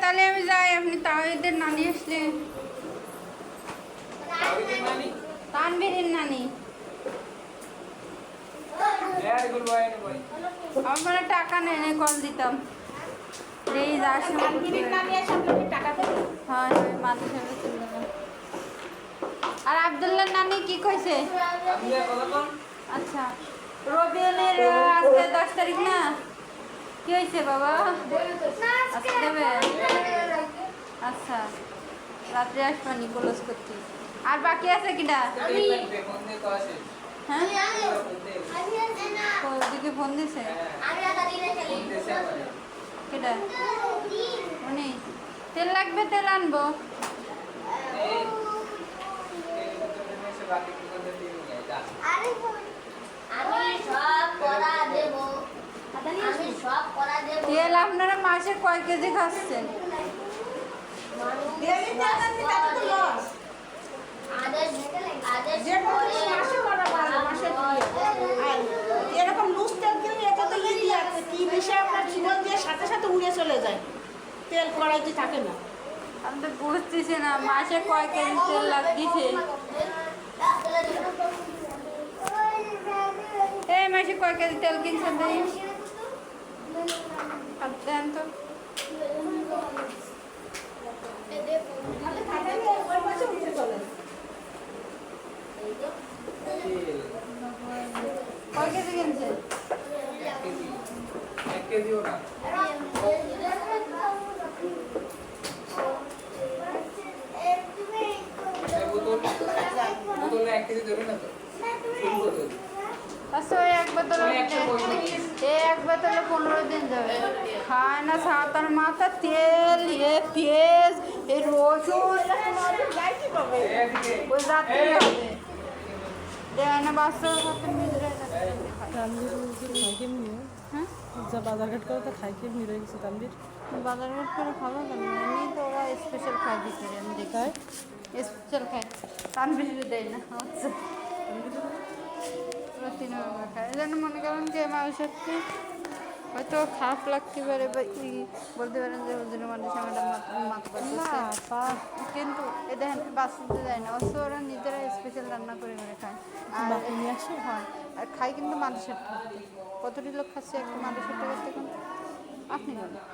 তাহলে আমি যাই, আপনি তাওহিদের নানি আসলে। তানভীরের নানি আমার টাকা নেই, কল দিতাম। এই হ্যাঁ মাঝে আর আব্দুল্লাহ নানি কি কইছে? আচ্ছা রবিউলের আজকে 10 তারিখ না, কি হয়েছে বাবা? আজকে দেবে? আচ্ছা রাত্রে আসবানি কলস করতে। আর বাকি আছে কিনা? হ্যাঁ ওদিকে ফোন দিছে কেটা? উনি তেল লাগবে, তেল আনবো। তেল আপনারা মাসে কয় কেজি খাচ্ছেন? এরকম লুজ তেল কিনলে এটা তো কি বিষয় আপনার জীবন দিয়ে সাথে সাথে উড়ে চলে যায়, তেল কড়াইতে থাকে না। আমি তো বুঝতেছি না মাসে কয় কেজি তেল লাগতেছে। এই মাসে কয় কেজি তেল কিনছেন? দেন তো। কয় কেজি কিনছেন? 1 কেজিও না। বোতলে 1 কেজি ধরে না তো? আচ্ছা ওই এক বোতলে 15 দিন যাবে। খায় না সাতার মাথা তেল, পেঁয়াজ, এই রসুন ওই রাত্রে হবে। দেয় না বাচ্চা হ্যাঁ বাজারঘাট করে তো খাই কেমনি রয়ে গেছে তানভীর। বাজারঘাট করে খাবো কেন? এমনি তো ওরা স্পেশাল খাই দিতে, আমি দেখাই স্পেশাল খাই। তানভীরে দেয় না আচ্ছা ওরা 3 নম্বর খায়। এই জন্য মনে করেন যে মানুষের হয়তো খারাপ লাগতে পারে বা বলতে পারেন যে ওদের মানুষ আমাদের মাথা পাচ্ছে, কিন্তু এ দেখেন বাঁচতে দেয় না, অথচ ওরা নিজেরা স্পেশাল রান্না করে করে খায়। আর হয় আর খাই কিন্তু মানুষের টাকা। কতটি লোক খাচ্ছে একটা মানুষের টাকা দেখুন আপনি বলেন।